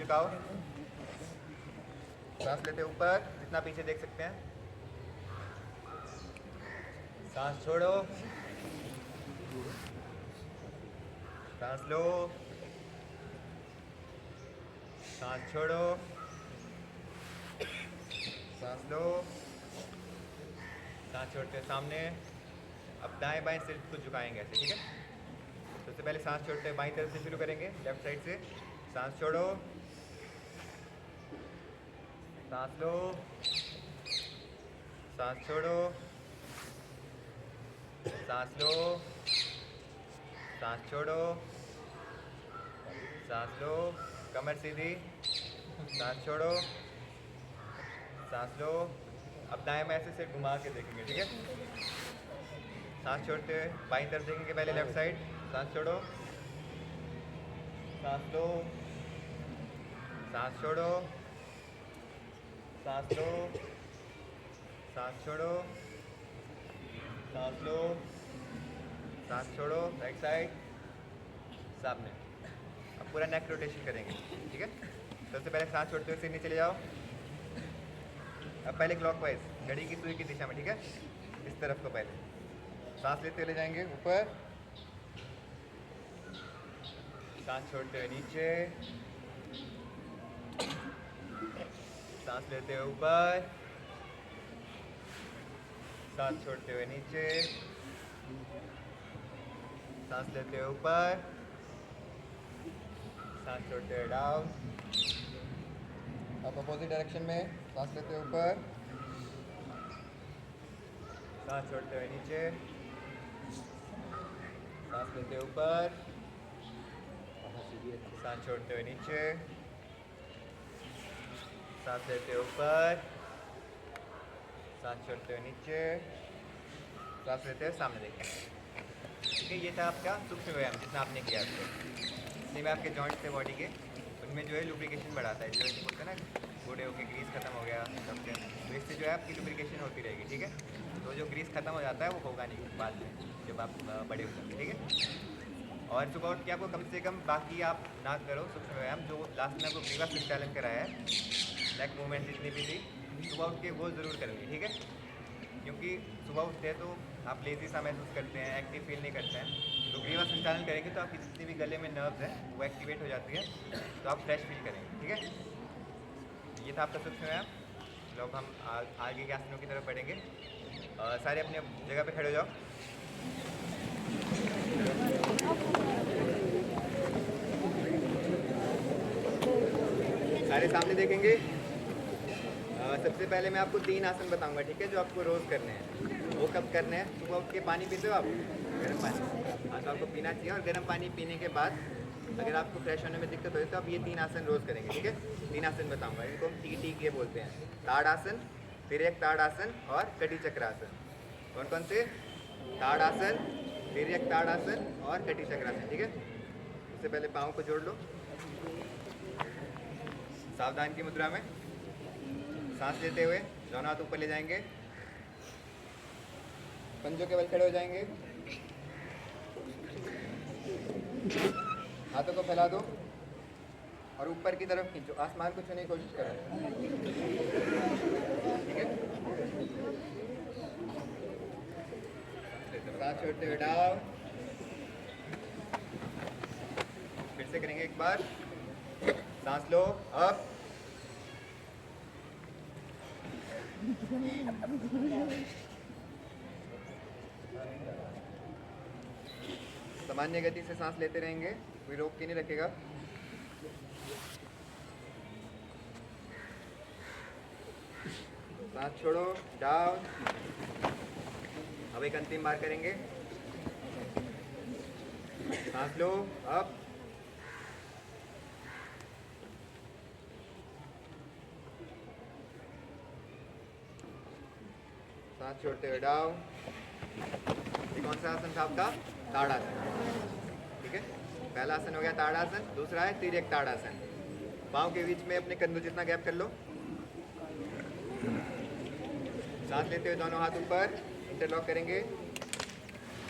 झुकाओ, सांस लेते ऊपर, जितना पीछे देख सकते हैं, सांस छोड़ो, सांस लो, सांस छोड़ो, सांस लो, सांस छोड़ते हैं सामने। अब दाएं बाएं सिर को झुकाएंगे ऐसे, ठीक है। सबसे पहले सांस छोड़ते हैं बाईं तरफ से शुरू करेंगे, लेफ्ट साइड से। सांस छोड़ो, सांस लो, सांस छोड़ो, सांस लो, सांस छोड़ो, सांस लो, कमर सीधी, सांस छोड़ो, सांस लो। अब दाएं में ऐसे सिर घुमा के देखेंगे, ठीक है। सांस छोड़ते हुए बाईं तरफ देखेंगे, पहले लेफ्ट साइड। सांस छोड़ो, सांस लो, सांस छोड़ो, सांस लो, सांस छोड़ो, सांस लो, सांस छोड़ो। राइट साइड, सामने। अब पूरा नेक रोटेशन करेंगे, ठीक है। सबसे पहले सांस छोड़ते हुए सिर नीचे ले जाओ। अब पहले क्लॉकवाइज, घड़ी की सुई की दिशा में, ठीक है। इस तरफ को पहले सांस लेते हुए ले जाएंगे ऊपर, सांस छोड़ते हुए नीचे, सांस लेते हुए ऊपर, सांस छोड़ते हुए नीचे, सांस लेते हुए ऊपर, सांस छोड़ते हुए डाउन। अब अपोजिट डायरेक्शन में सांस लेते हुए ऊपर, सांस छोड़ते हुए नीचे, सांस लेते हुए ऊपर, सांस छोड़ते हुए नीचे, सांस लेते हुए ऊपर, सांस छोड़ते हुए नीचे, सांस लेते हुए सामने देखें, ठीक है। ये था आपका सूक्ष्म व्यायाम जितना आपने किया था। इसलिए में आपके जॉइंट्स थे बॉडी के, उनमें जो है लुब्रिकेशन बढ़ाता है। जो बोलते हैं ना, बूढ़े होकर ग्रीस खत्म हो गया सबसे, तो इससे जो है आपकी लुब्रिकेशन होती रहेगी, ठीक है। तो जो ग्रीस खत्म हो जाता है वो होगा नहीं बाद में, जब आप बड़े हो जाते हैं, ठीक है। और सुबह उठ के आपको कम से कम, बाकी आप ना करो सूक्ष्म व्यायाम, जो लास्ट में आपको ग्रीवा संचालन कराया है, नेक मूवमेंट जितनी भी थी, सुबह उठ के वो ज़रूर करेंगे, ठीक है। क्योंकि सुबह उठते हैं तो आप लेज़ी सा महसूस करते हैं, एक्टिव फील नहीं करते हैं। तो ग्रीवा संचालन करेंगे तो आपकी जितनी भी गले में नर्व्स हैं वो एक्टिवेट हो जाती है, तो आप फ्रेश फील करेंगे, ठीक है। ये था आपका सूक्ष्म व्यायाम। लोग हम आगे के आसनों की तरफ बढ़ेंगे। सारे अपने जगह पे खड़े हो जाओ। सारे सामने देखेंगे। सबसे पहले मैं आपको 3 आसन बताऊंगा, ठीक है, जो आपको रोज़ करने हैं। वो कब करने हैं? सुबह उठ के पानी पीते हो आप, गर्म पानी, हाँ, तो आपको पीना चाहिए। और गर्म पानी पीने के बाद अगर आपको फ्रेश होने में दिक्कत हो तो आप ये 3 आसन रोज़ करेंगे, ठीक है। 3 आसन बताऊंगा, इनको हम टी के बोलते हैं। ताड़ासन, फिर एक ताड़ासन और कटी चक्रासन। कौन कौन से? ताड़ासन, फिर एक ताड़ासन और कटी चक्रासन, ठीक है। उससे पहले पाँव को जोड़ लो सावधान की मुद्रा में। सांस लेते हुए दोनों हाथ ऊपर ले जाएंगे, पंजों के बल खड़े हो जाएंगे, हाथों को फैला दो और ऊपर की तरफ खींचो, आसमान को छूने की कोशिश करो, ठीक है। सांस छोड़ते हुए डाउन, फिर से करेंगे एक बार। सांस लो, अप, सामान्य गति से सांस लेते रहेंगे, कोई रोक के नहीं रखेगा। सांस छोड़ो, डाउन। अब एक अंतिम बार करेंगे। सांस लो, अप, सांस छोड़ते हुए डाउन। ये कौन सा आसन था आपका? ताड़ासन, ठीक है। पहला आसन हो गया ताड़ासन, दूसरा है तिर्यक ताड़ासन। पाँव के बीच में अपने कंधों जितना गैप कर लो। सांस लेते हुए दोनों हाथ ऊपर इंटरलॉक करेंगे।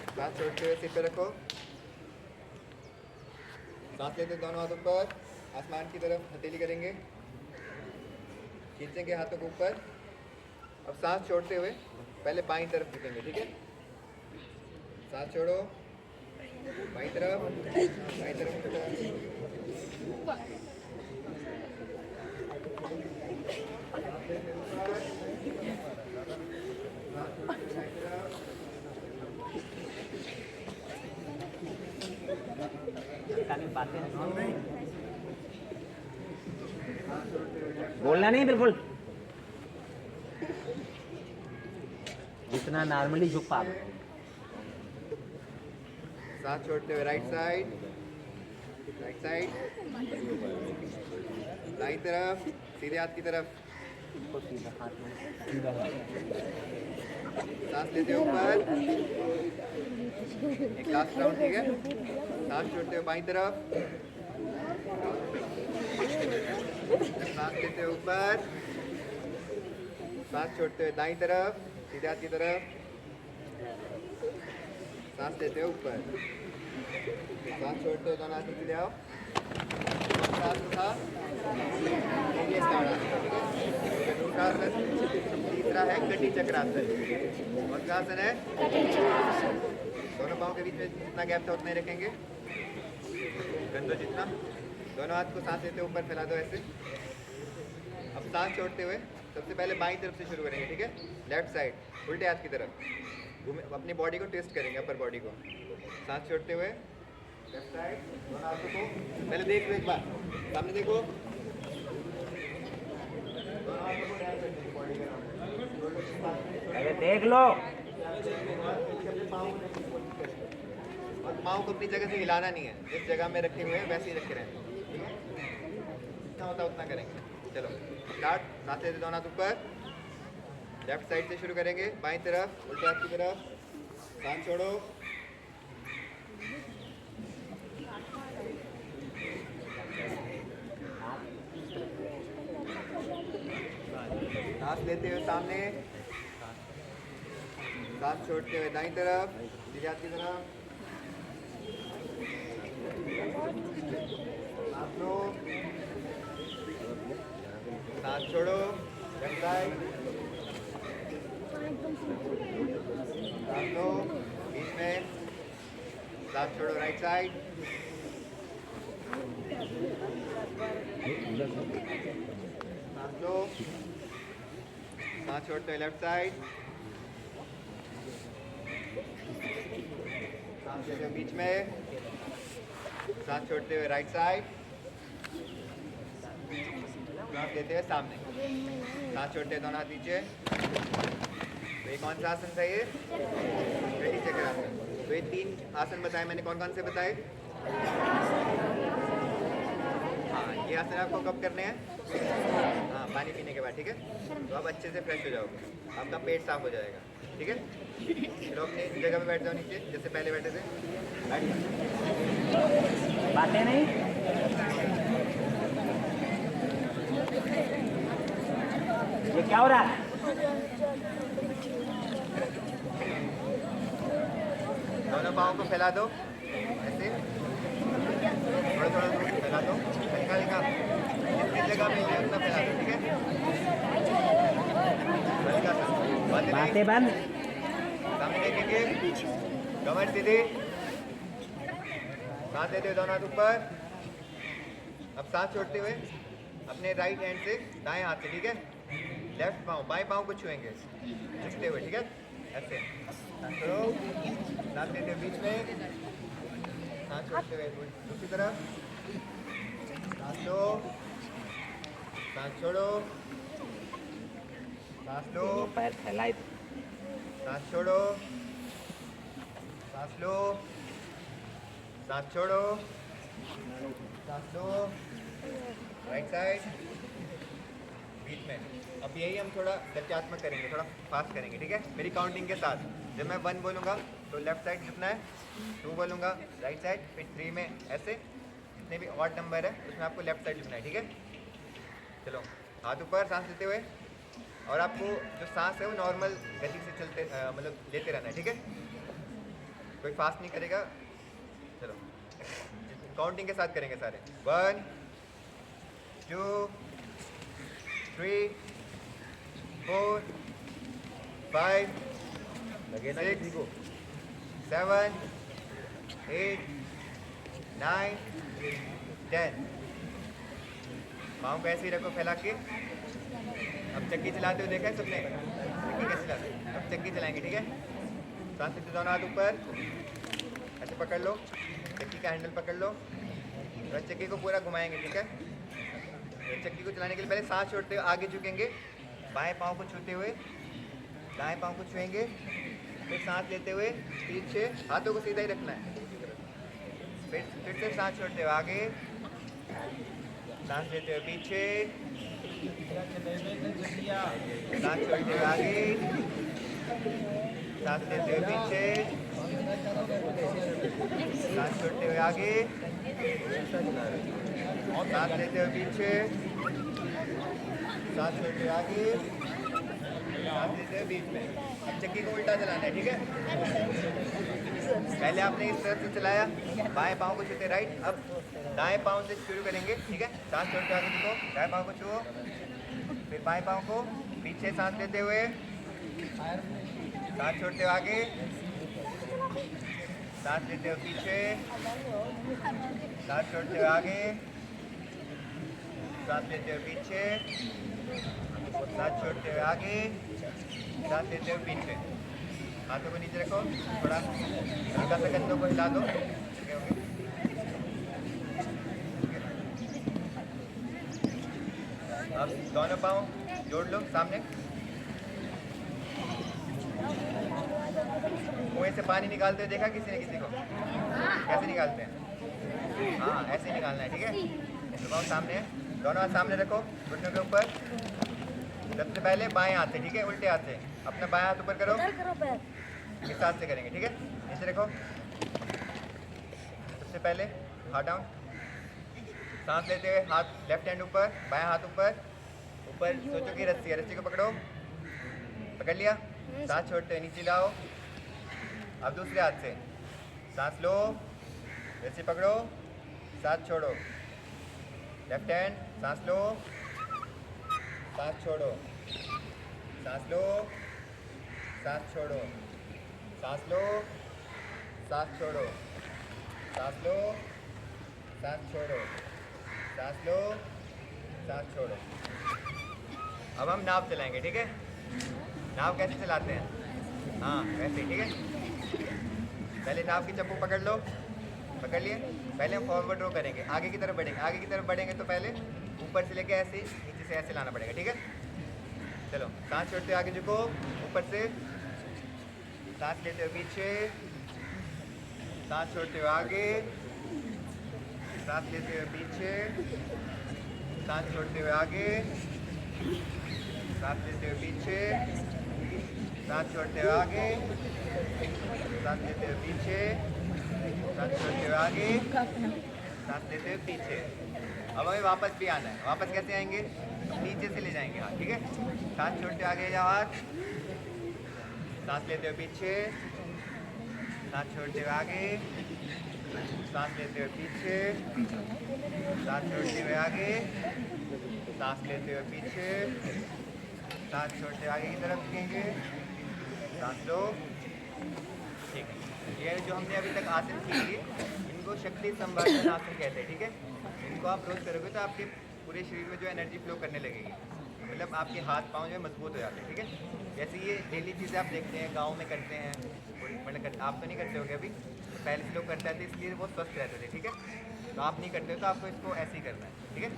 सांस छोड़ते हुए सिर पे रखो। सांस लेते हुए दोनों हाथ ऊपर, आसमान की तरफ हथेली करेंगे, खींचेंगे हाथों को ऊपर। अब सांस छोड़ते हुए पहले बाईं तरफ झुकेंगे, ठीक है। सांस छोड़ो, बाईं तरफ, बाईं तरफ झुको। बोलना नहीं बिल्कुल, जितना नॉर्मली झुक पा। सांस छोड़ते हुए राइट साइड, दाईं तरफ, सीधे हाथ की तरफ। सांस लेते हुए ऊपर, एक लास्ट राउंड, ठीक है। सांस छोड़ते हुए बाईं तरफ, सांस लेते हुए ऊपर, सांस छोड़ते हुए दाईं तरफ, सीधे हाथ की तरफ। सांस लेते हुए ऊपर, सांस छोड़ते हुए दोनों हाथ नीचे ले आओ। सांस उठा, ये स्टार्ट, ठीक है। दूसरा आसन, तीसरा है कटी चक्रासन। कौन सा आसन है? दोनों पाँव के बीच में जितना गैप था उतना ही रखेंगे, कंधों जितना। दोनों हाथ को सांस लेते हुए ऊपर फैला दो ऐसे। अब सांस छोड़ते हुए सबसे पहले बाईं तरफ से शुरू करेंगे, ठीक है। लेफ्ट साइड, उल्टे हाथ की तरफ घूमे, अपनी बॉडी को ट्विस्ट करेंगे, अपर बॉडी को। सांस छोड़ते हुए लेफ्ट साइड, दोनों हाथों को पहले देख लो, एक बार सामने देखो। अरे देख लो। और पाँव को अपनी जगह से हिलाना नहीं है, जिस जगह में रखे हुए हैं वैसे ही रखे रहेंगे, ठीक है। जितना होता है उतना करेंगे। चलो स्टार्ट। सांस लेते दोनों हाथ ऊपर, लेफ्ट साइड से शुरू करेंगे, बाईं तरफ, उल्टे हाथ की तरफ। सांस छोड़ो, सांस लेते हुए सामने, सांस छोड़ते हुए दाईं तरफ, सीधे हाथ की तरफ। सांस लो, सांस छोड़ो, लेफ्ट साइड, सांस लो, बीच में, सांस छोड़ो, राइट साइड, सांस लो, सांस छोड़ते हुए लेफ्ट साइड, सांस लेते हुए बीच में, सांस छोड़ते हुए राइट साइड, सांस लेते हुए सामने, सांस छोड़ते हुए दोनों हाथ नीचे। तो ये कौन सा आसन था? ये कटी चक्रासन। तो ये 3 आसन बताए मैंने, कौन कौन से बताए? हाँ, ये आसन आपको कब करने हैं? हाँ, पानी पीने के बाद, ठीक है। तो आप अच्छे से फ्रेश हो जाओगे, आपका पेट साफ हो जाएगा, ठीक है। चलो अपनी जगह पे बैठ जाओ नीचे, जैसे पहले बैठे थे। बातें नहीं। ये क्या हो रहा है? दोनों पाँव को फैला दो ऐसे, थोड़ा थोड़ा फैला दो, हल्का हल्का, जितनी जगह में है उतना फैला दो, ठीक है। हल्का सा, बातें बंद। सामने देखेंगे, कमर सीधी, सांस लेते हुए दोनों हाथ ऊपर। अब सांस छोड़ते हुए अपने राइट हैंड से दाएं हाथ से, ठीक है, लेफ्ट पाँव, बाएं पाँव को छुएंगे झुकते हुए, ठीक है, ऐसे। सांस छोड़ो, सांस लेते हुए बीच में, सांस छोड़ते हुए दूसरी तरफ, सांस लो, सांस छोड़ो, सांस लो, पैर फैलाए। सांस छोड़ो, सांस लो, सांस छोड़ो, सांस लो, राइट साइड, बीच में। अब यही हम थोड़ा गत्यात्मक करेंगे, थोड़ा फास्ट करेंगे, ठीक है, मेरी काउंटिंग के साथ। जब मैं 1 बोलूँगा तो लेफ्ट साइड झुकना है, 2 बोलूँगा राइट साइड, फिर 3 में ऐसे, जितने भी ऑड नंबर है उसमें आपको लेफ्ट साइड झुकना है, ठीक है। चलो हाथ ऊपर, सांस लेते हुए, और आपको जो सांस है वो नॉर्मल गति से चलते मतलब लेते रहना है, ठीक है, कोई फास्ट नहीं करेगा। चलो काउंटिंग के साथ करेंगे सारे। 1 2, 3, 4, 5, लगे ना 6, किसी को 7, 8, 9, 10। पाँव को ऐसे ही रखो फैला के। अब चक्की चलाते हुए देखा है सबने? चक्की कैसे चलाते हैं? अब चक्की चलाएंगे, ठीक है? सांस लेते दोनों हाथ ऊपर, ऐसे पकड़ लो, चक्की का हैंडल पकड़ लो और चक्की को पूरा घुमाएंगे, ठीक है? चक्की को चलाने के लिए पहले सांस छोड़ते हुए आगे झुकेंगे, बाएं पाँव को छूते हुए दाएं पाँव को छुएंगे, फिर सांस लेते हुए पीछे, हाथों को सीधा ही रखना है। फिर से सांस छोड़ते हुए आगे, सांस लेते हुए पीछे, सांस छोड़ते हुए आगे, सांस लेते हुए पीछे, सांस छोड़ते हुए आगे, सांस लेते हुए पीछे, सांस छोड़ते हुए आगे, सांस लेते हुए बीच में। अब चक्की को उल्टा चलाना है, ठीक है? पहले आपने इस तरफ से चलाया, बाएं पाँव को छूते राइट, अब दाएं पाँव से शुरू करेंगे, ठीक है? सांस छोड़ते आगे देखो, दाएं पाँव को छुओ, फिर बाएं पाँव को पीछे सांस लेते हुए, सांस छोड़ते हुए आगे, सांस लेते हुए पीछे, सांस छोड़ते हुए आगे, सांस लेते हुए पीछे, सांस छोड़ते हुए आगे, सांस लेते हुए पीछे। हाथों को नीचे रखो, थोड़ा हल्का सा कंधों को हिला दो, ठीक है? अब दोनों पाँव जोड़ लो सामने, मुँह से पानी निकालते हुए देखा किसी ने किसी को? कैसे निकालते हैं? हाँ, ऐसे ही निकालना है, ठीक है? पाँव सामने, दोनों हाथ सामने रखो, घुटनों के ऊपर। सबसे पहले बाएं हाथ से, ठीक है? उल्टे हाथ से अपना बाएं हाथ ऊपर करो, इस हाथ से करेंगे, ठीक है? नीचे रखो। सबसे पहले हाथ डाउन, सांस लेते हुए हाथ लेफ्ट हैंड ऊपर, बाएं हाथ ऊपर, ऊपर सोचो कि रस्सी है, रस्सी को पकड़ो, पकड़ लिया, सांस छोड़ते हुए नीचे लाओ। अब दूसरे हाथ से सांस लो, रस्सी पकड़ो, सांस छोड़ो, लेफ्ट हैंड, सांस लो, सांस छोड़ो, सांस लो, सांस छोड़ो, सांस लो, सांस छोड़ो, सांस लो, सांस छोड़ो, सांस लो, सांस छोड़ो। अब हम नाव चलाएंगे, ठीक है? नाव कैसे चलाते हैं? हाँ, वैसे, ठीक है? पहले नाव की चप्पू पकड़ लो, पकड़ लिए। पहले हम फॉरवर्ड रो करेंगे, आगे की तरफ बढ़ेंगे। आगे की तरफ बढ़ेंगे तो पहले ऊपर से लेके ऐसे, नीचे से ऐसे लाना पड़ेगा, ठीक है? चलो, सांस छोड़ते आगे झुको, ऊपर से सांस लेते हुए पीछे, सांस छोड़ते हुए आगे, सांस लेते हुए पीछे, सांस छोड़ते हुए आगे, सांस लेते हुए पीछे, सांस छोड़ते हुए आगे, सांस लेते हुए पीछे, सांस छोड़ते हुए आगे, सांस लेते हुए पीछे। अब हमें वापस भी आना है। वापस कैसे आएंगे? नीचे से ले जाएंगे हाथ, ठीक है? सांस छोड़ते आगे जाओ हाथ, सांस लेते हुए पीछे, सांस छोड़ते हुए आगे, सांस लेते हुए पीछे, सांस छोड़ते हुए आगे, सांस लेते हुए पीछे, सांस छोड़ते हुए आगे की तरफ झुकेंगे, सांस लो, ठीक है? ये जो हमने अभी तक आसन किए, इनको शक्ति संवर्धन आसन कहते हैं, ठीक है? इनको आप रोज करोगे तो आपके पूरे शरीर में जो एनर्जी फ्लो करने लगेगी, मतलब आपके हाथ पाँव जो है मजबूत हो जाते हैं, ठीक है? जैसे ये डेली चीज़ें आप देखते हैं, गांव में करते हैं, मतलब आप तो नहीं करते होगे अभी, तो पहले से लोग करते थे, इसलिए वो स्वस्थ रहते थे, ठीक है? तो आप नहीं करते हो तो आपको इसको ऐसे ही करना है, ठीक है?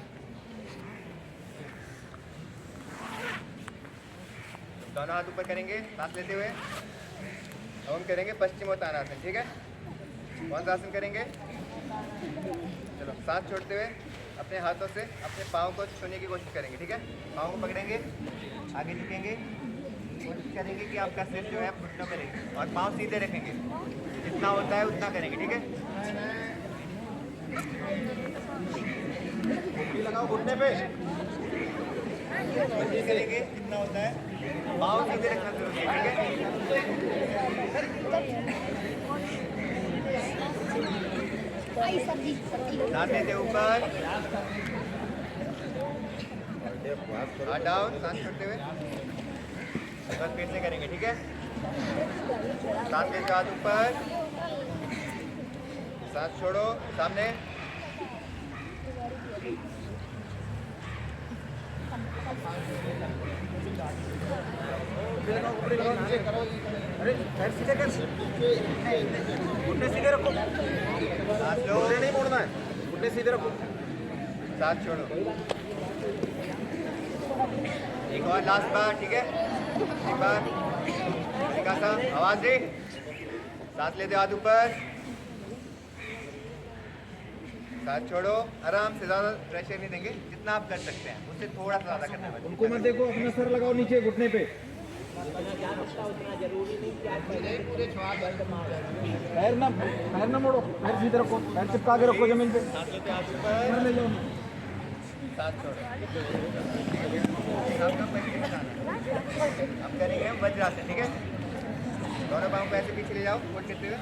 दोनों हाथ ऊपर करेंगे सांस लेते हुए। अब हम करेंगे पश्चिमोत्तानासन, ठीक है? कौन सा आसन करेंगे? चलो, सांस छोड़ते हुए अपने हाथों से अपने पाँव को छूने की कोशिश करेंगे, ठीक है? पाँव को पकड़ेंगे, आगे झुकेंगे, कोशिश करेंगे कि आपका सिर जो है घुटनों में रहेगा और पाँव सीधे रखेंगे। जितना होता है उतना करेंगे, ठीक है? लगाओ घुटने पे, कोशिश करेंगे जितना होता है पाँव सीधे रखना जरूरी है, ठीक है? सांस लेते ऊपर, हाथ डाउन, सांस छोड़ते हुए बस फिर से करेंगे, ठीक है। सांस लेते हाथ ऊपर, सांस छोड़ो, सामने। अरे पैर सीधे कर, घुटने सीधे रखो, सांस लो, नहीं मोड़ना है, घुटने सीधे रखो, सांस छोड़ो। एक और लास्ट बार, ठीक है। एक बार हल्का सा आवाज दे, सांस लेते हाथ ऊपर, सांस छोड़ो। आराम से, ज़्यादा प्रेशर नहीं देंगे, जितना आप कर सकते हैं उससे थोड़ा सा ज़्यादा करना है। उनको मत देखो, अपना सर लगाओ नीचे घुटने पे। पैर ना मोड़ो, पैर सीधे रखो, पैर चिपका के रखो जमीन पे। सांस लेते हाथ ऊपर, ले लो। सांस छोड़ो। आपका पैर पीछे जाना है। अब करेंगे वज्रासन, ठीक है। दोनों पाँव को ऐसे पीछे ले जाओ, कोट करते हुए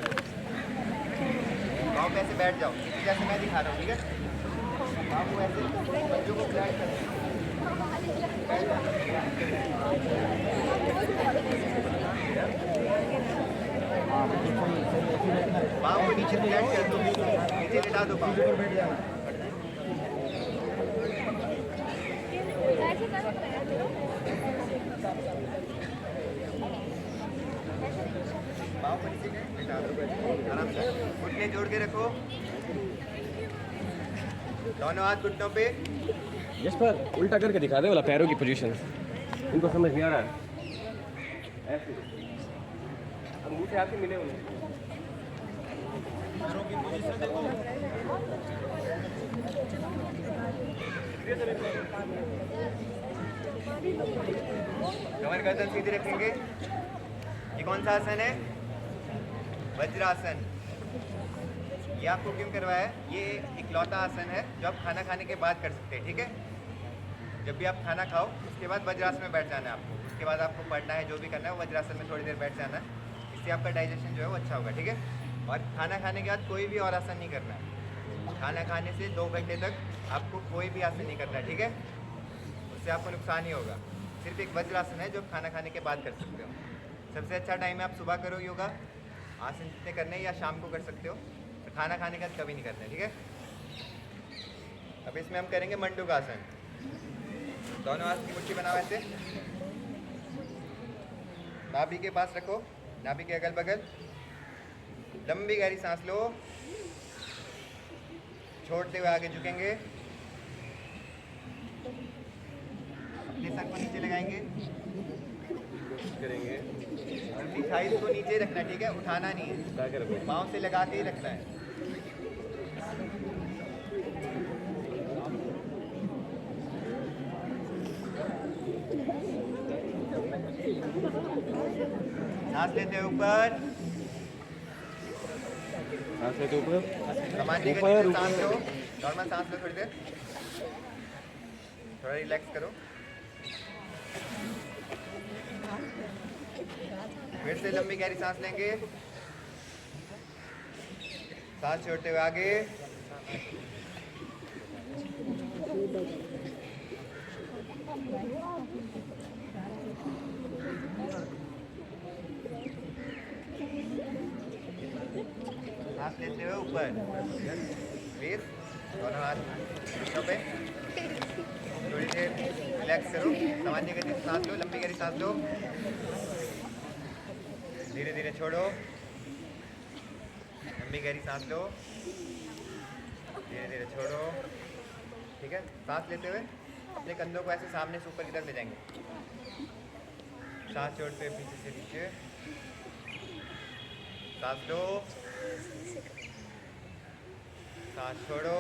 पाँव पे ऐसे बैठ जाओ, जैसे मैं दिखा रहा हूँ, ठीक है। पाँव को ऐसे बच्चों को फ्लैट करो, पाँव को नीचे फ्लैट कर दो, नीचे लिटा दो पाँव। पाँव को नीचे लिटा दो, आराम से घुटने जोड़ के रखो, दोनों हाथ घुटनों पे। जिस पर उल्टा करके दिखा दे वाला पैरों की पोजीशन, इनको समझ नहीं आ रहा है। ऐसे अंगूठे हाथ से मिले उन्हें। कमर गर्दन सीधी रखेंगे। ये कौन सा आसन है? वज्रासन। ये आपको क्यों करवाया है? ये इकलौता आसन है जो आप खाना खाने के बाद कर सकते हैं, ठीक है। जब भी आप खाना खाओ उसके बाद वज्रासन में बैठ जाना है आपको। उसके बाद आपको पढ़ना है, जो भी करना है वो वज्रासन में थोड़ी देर बैठ जाना है। इससे आपका डाइजेशन जो है वो अच्छा होगा, ठीक है। और खाना खाने के बाद कोई भी और आसन नहीं करना है। खाना खाने से 2 घंटे तक आपको कोई भी आसन नहीं करना है, ठीक है। उससे आपको नुकसान ही होगा। सिर्फ एक वज्रासन है जो आप खाना खाने के बाद कर सकते हो। सबसे अच्छा टाइम है आप सुबह करो योगा, आसन जितने करने हैं, या शाम को कर सकते हो। तो खाना खाने के बाद कभी नहीं करना है, ठीक है। अब इसमें हम करेंगे मंडूकासन। दोनों हाथ की मुट्ठी बनाओ ऐसे, नाभि के पास रखो, नाभि के अगल बगल। लंबी गहरी सांस लो, छोड़ते हुए आगे झुकेंगे, अपने सर को नीचे लगाएंगे करेंगे और अपनी थाइस को नीचे रखना है, ठीक है। उठाना नहीं है, पाँव से लगा के ही रखना है। सांस लेते हुए ऊपर, सांस लेते ऊपर, सामान्य गति से सांस लो, नॉर्मल सांस लो, थोड़ी देर थोड़ा रिलैक्स करो। फिर से लंबी गहरी सांस लेंगे, सांस छोड़ते हुए आगे। सांस लेते हुए ऊपर, फिर दोनों हाथ घुटनों पे, थोड़ी देर रिलैक्स करो। सामान्य गति से सांस लो, लंबी गहरी सांस लो, धीरे धीरे छोड़ो। लंबी गहरी सांस लो, धीरे धीरे छोड़ो, ठीक है। सांस लेते हुए अपने कंधों को ऐसे सामने से ऊपर की तरफ ले जाएंगे। सांस छोड़ते हुए पीछे से नीचे, सांस लो, सांस छोड़ो,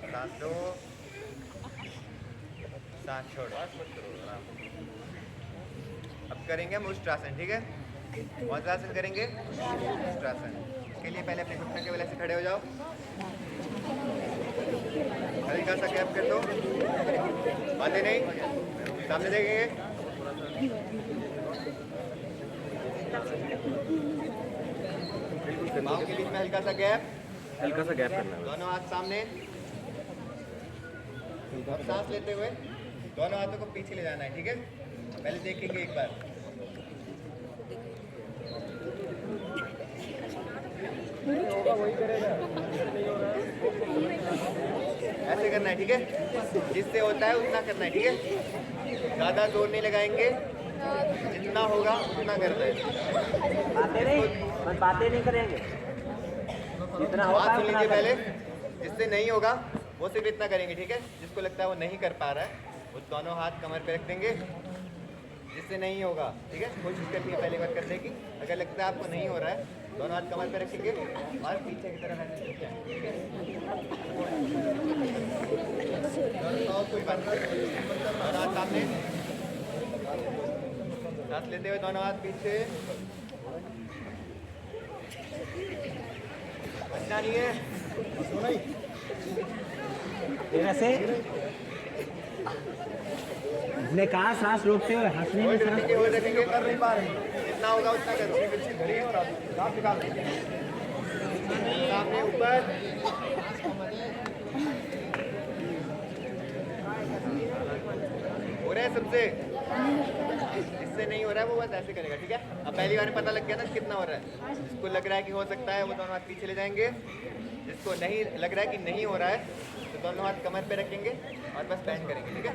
सांस लो, सांस छोड़ो। अब करेंगे हम उष्ट्रासन, ठीक है। कौन सा आसन करेंगे? उष्ट्रासन। इसके लिए पहले अपने घुटने के बल से खड़े हो जाओ, हल्का सा गैप कर दो, बांधे नहीं, सामने देखेंगे। पाँव के बीच में हल्का सा गैप, हल्का सा गैप करना है। दोनों हाथ सामने, अब सांस लेते हुए दोनों हाथों को पीछे ले जाना है, ठीक है। पहले देखेंगे एक बार। ऐसे करना है, ठीक है। जिससे होता है उतना करना है, ठीक है। ज़्यादा जोर नहीं लगाएंगे, जितना होगा उतना करना है। बातें नहीं करेंगे, जितना बात सुन लीजिए पहले। जिससे नहीं होगा वो सिर्फ इतना करेंगे, ठीक है। जिसको लगता है वो नहीं कर पा रहा है वो दोनों हाथ कमर पे रख देंगे। जिससे नहीं होगा, ठीक है, कोशिश करनी है पहली बार करने की। अगर लगता है आपको नहीं हो रहा है, दोनों हाथ कमर पे रखेंगे और पीछे की तरफ ऐसे ठीक है। कोई बात नहीं, दोनों हाथ सामने, सांस लेते हुए दोनों हाथ पीछे। बचना नहीं है। तेरा से इसने कहा सांस रोकते हुए हंसने में सांस रखेंगे, कर नहीं पा रहे, जितना होगा उतना करो। सामने ऊपर, हो रहा है सबसे। जिससे नहीं हो रहा है वो बस ऐसे करेगा, ठीक है। अब पहली बार में पता लग गया ना कितना हो रहा है। जिसको लग रहा है कि हो सकता है वो दोनों हाथ पीछे ले जाएंगे। जिसको नहीं लग रहा है कि नहीं हो रहा है तो दोनों हाथ कमर पे रखेंगे और बस बैंड करेंगे, ठीक है।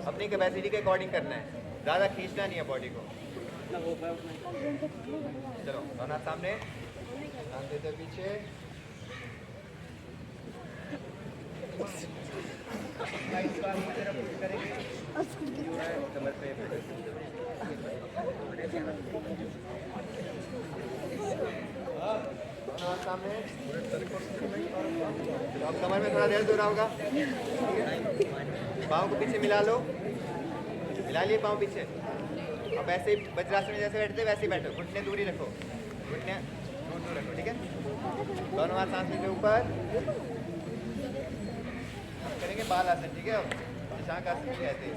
अपनी कैपेसिटी के अकॉर्डिंग करना है, ज़्यादा खींचना नहीं है बॉडी को। चलो दोनों हाथ सामने, हाथ देते पीछे। कमर पे सामने। अब कमर में थोड़ा देर दूर होगा। पाँव को पीछे मिला लो, मिला लिए पाँव पीछे। अब ऐसे ही वज्रासन में जैसे बैठते वैसे ही बैठो, घुटने दूर ही रखो, घुटने दूर दूर रखो, ठीक है। दोनों हाथ सांस लेते ऊपर। अब करेंगे बाल आसन, ठीक है। अब शशांक आसन भी कहते हैं।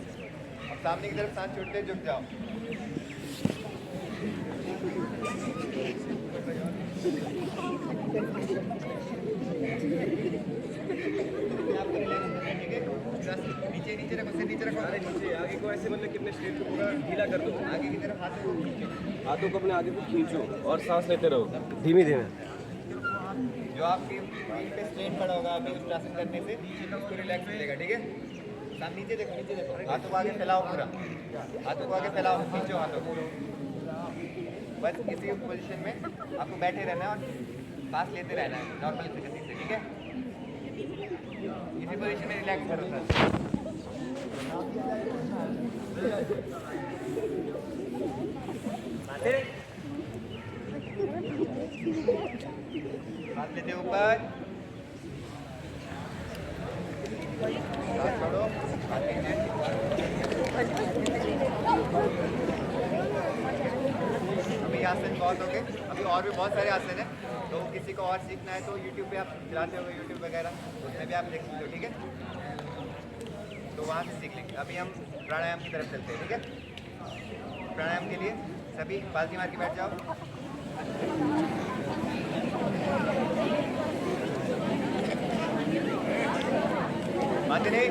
अब सामने की तरफ सांस छोड़ते झुक जाओ। नीचे नीचे रखो, सिर नीचे रखो। अरे नीचे आगे को ऐसे मतलब कि अपने शरीर को पूरा ढीला कर दो। आगे की तरफ हाथों को खींचो, हाथों को अपने आगे को खींचो और सांस लेते रहो धीमे धीमे। जो आपके फीट पे स्ट्रेन पड़ा होगा अभी उस आसन करने से उसको रिलैक्स मिलेगा, ठीक है। सामने नीचे देखो, नीचे देखो। हाथों को आगे फैलाओ, पूरा हाथों को आगे फैलाओ, खींचो हाथों को। बस इसी पोजीशन में आपको बैठे रहना है और सांस लेते रहना है नॉर्मल गति से, ठीक है। इसी पोजीशन में रिलैक्स करो सर। हाथ लेते ऊपर, सांस छोड़ो, हाथ नीचे। अभी आसन बहुत हो गए, अभी और भी बहुत सारे आसन हैं। तो किसी को और सीखना है तो YouTube पे आप चलाते होगे, YouTube वगैरह, उसमें भी आप देख सकते हो, ठीक है। तो वहाँ से सीख लेंगे। अभी हम प्राणायाम की तरफ चलते हैं, ठीक है। प्राणायाम के लिए सभी बाल्टी मार के बैठ जाओ। बातें नहीं।